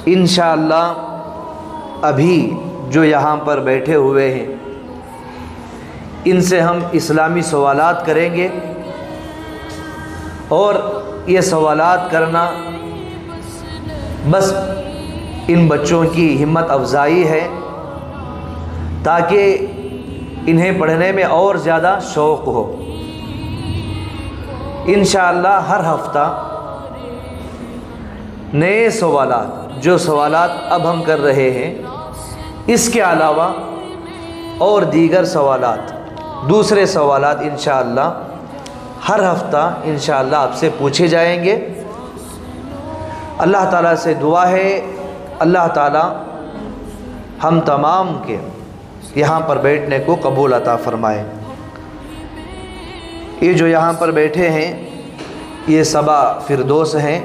انشاءاللہ ابھی جو یہاں پر بیٹھے ہوئے ہیں ان سے ہم اسلامی سوالات کریں گے، اور یہ سوالات کرنا بس ان بچوں کی ہمت افزائی ہے تاکہ انہیں پڑھنے میں اور زیادہ شوق ہو۔ انشاءاللہ ہر ہفتہ نئے سوالات، جو سوالات اب ہم کر رہے ہیں اس کے علاوہ اور دیگر سوالات، دوسرے سوالات انشاءاللہ ہر ہفتہ انشاءاللہ آپ سے پوچھے جائیں گے۔ اللہ تعالیٰ سے دعا ہے اللہ تعالیٰ ہم تمام کے یہاں پر بیٹھنے کو قبول عطا فرمائے۔ یہ جو یہاں پر بیٹھے ہیں یہ صبا فردوس ہیں،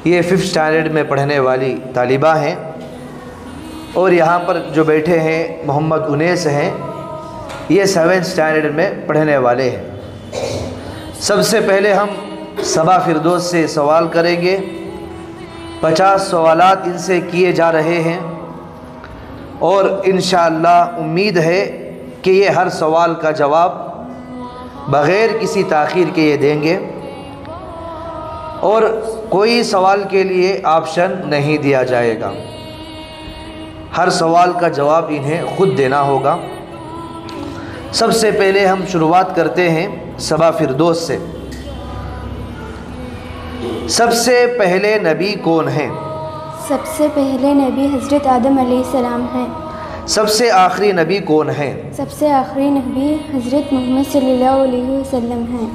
یہ 5th اسٹینڈرڈ میں پڑھنے والی طالبہ ہیں، اور یہاں پر جو بیٹھے ہیں محمد انیس ہیں، یہ 7th اسٹینڈرڈ میں پڑھنے والے ہیں۔ سب سے پہلے ہم صبا فردوس سے سوال کریں گے۔ 50 سوالات ان سے کیے جا رہے ہیں، اور انشاءاللہ امید ہے کہ یہ ہر سوال کا جواب بغیر کسی تاخیر کے یہ دیں گے، اور کوئی سوال کے لیے آپشن نہیں دیا جائے گا، ہر سوال کا جواب انہیں خود دینا ہوگا۔ سب سے پہلے ہم شروعات کرتے ہیں صبا فردوس سے۔ سب سے پہلے نبی کون ہیں؟ سب سے پہلے نبی حضرت آدم علیہ السلام ہیں۔ سب سے آخری نبی کون ہیں؟ سب سے آخری نبی حضرت محمد صلی اللہ علیہ وسلم ہیں۔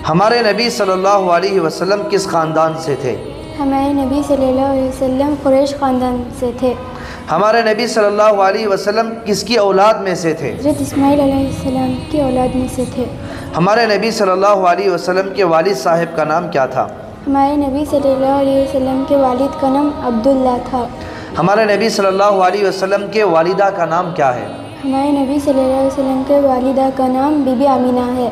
ہمارے نبی صلی اللہ علیہ وسلم کس خاندان سے تھے؟ ہمارے نبی صلی اللہ علیہ وسلم قریش خاندان سے تھے۔ ہمارے نبی صلی اللہ علیہ وسلم کس کی اولاد میں سے تھے؟ حضرت اسماعیل علیہ السلام کی اولاد میں سے تھے۔ ہمارے نبی صلی اللہ علیہ وسلم کے والد صاحب کا نام کیا تھا؟ ہمارے نبی صلی اللہ علیہ وسلم کے والد کا نام عبداللہ تھا۔ ہمارے نبی صلی اللہ علیہ وسلم کے والدہ کا نام کیا ہے؟ ہمارے نبی صلی اللہ علیہ وسلم کے والدہ کا نام بی بی آمینہ ہے۔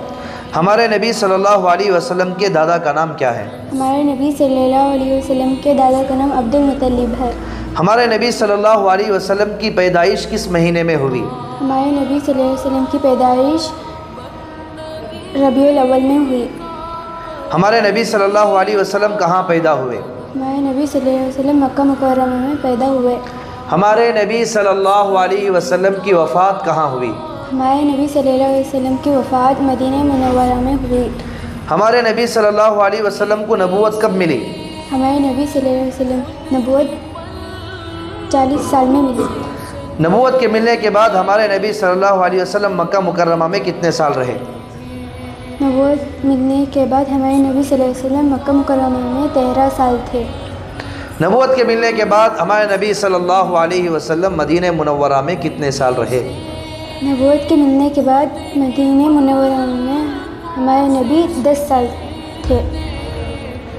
ہمارے نبی صلی اللہ علیہ وسلم کے دادا کا نام کیا ہے؟ ہمارے نبی صلی اللہ علیہ وسلم کے دادا کا نام عبد المطلب ہے۔ ہمارے نبی صلی اللہ علیہ وسلم کی پیدائش کس مہینے میں ہوئی؟ ہمارے نبی صلی اللہ علیہ وسلم کی پیدائش ربیع الاول میں ہوئی۔ ہمارے نبی صلی اللہ علیہ وسلم کہاں پیدا ہوئے؟ ہمارے نبی صلی اللہ علیہ وسلم مکہ مکرمہ میں پیدا ہوئے۔ ہمارے نبی صلی اللہ علیہ وسلم کی وفات کہاں ہوئی؟ ہمارے نبی صلی اللہ علیہ وسلم کی وفات مدینہ منورہ میں ہوئی۔ ہمارے نبی صلی اللہ علیہ وسلم کو نبوت کب ملی؟ ہمارے نبی صلی اللہ علیہ وسلم نبوت 40 سال میں ملی۔ نبوت کے ملنے کے بعد ہمارے نبی صلی اللہ علیہ وسلم مکہ مکرمہ میں کتنے سال رہے؟ نبوت ملنے کے بعد ہمارے نبی صلی اللہ علیہ وسلم مکہ مکرمہ میں 13 سال تھے۔ نبوت کے ملنے کے بعد ہمارے نبی صلی اللہ علیہ وسلم مدینہ منورہ میں کتنے سال رہے؟ نبوت کے ملنے کے بعد مدینہ منورہ میں ہمارے نبی 10 سال تھے۔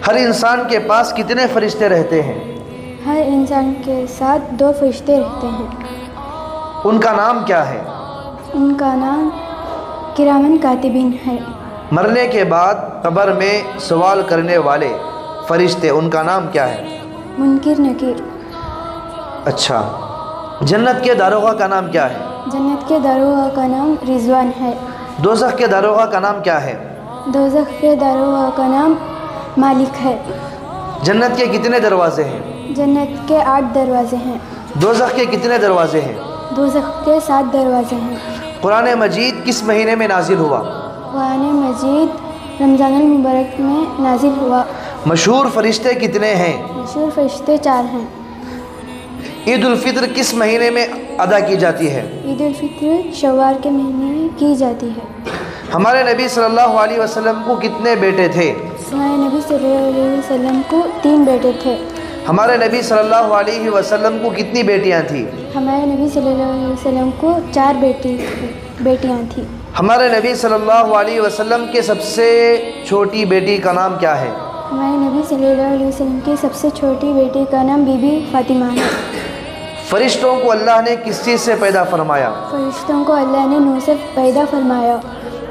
ہر انسان کے پاس کتنے فرشتے رہتے ہیں؟ ہر انسان کے ساتھ 2 فرشتے رہتے ہیں۔ ان کا نام کیا ہے؟ ان کا نام کرامن کاتبین ہے۔ مرنے کے بعد قبر میں سوال کرنے والے فرشتے، ان کا نام کیا ہے؟ منکر نکیر۔ اچھا، جنت کے داروغہ کا نام کیا ہے؟ جنت کے داروغہ کا نام رضوان ہے۔ دوزخ کے داروغہ کا نام کیا ہے؟ دوزخ کے داروغہ کا نام مالک ہے۔ جنت کے کتنے دروازے ہیں؟ جنت کے 8 دروازے ہیں۔ دوزخ کے کتنے دروازے ہیں؟ دوزخ کے 7 دروازے ہیں۔ قرآن مجید کس مہینے میں نازل ہوا؟ قرآن مجید رمضان المبارک میں نازل ہوا۔ مشہور فرشتے کتنے ہیں؟ مشہور فرشتے 4 ہیں۔ عید الفطر کس مہینے میں ادا کی جاتی ہے؟ عید الفطر شوال کے مہینے میں کی جاتی ہے۔ ہمارے نبی صلی اللہ علیہ وسلم کو کتنے بیٹے تھے؟ ہمارے نبی صلی اللہ علیہ وسلم کو 3 بیٹے تھے۔ ہمارے نبی صلی اللہ علیہ وسلم کو کتنی بیٹیاں تھیں؟ ہمارے نبی صلی اللہ علیہ وسلم کو 4 بیٹیاں تھیں۔ ہمارے نبی صلی اللہ علیہ وسلم کے سب سے چھوٹی بیٹی کا نام کیا ہے؟ ہمارے نبی صلی اللہ علیہ وسلم کی سب سے چھوٹی بیٹی کا نام بی بی فاطمہ ہے۔ فرشتوں کو اللہ نے کس چیز سے پیدا فرمایا؟ فرشتوں کو اللہ نے نور سے پیدا فرمایا۔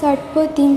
63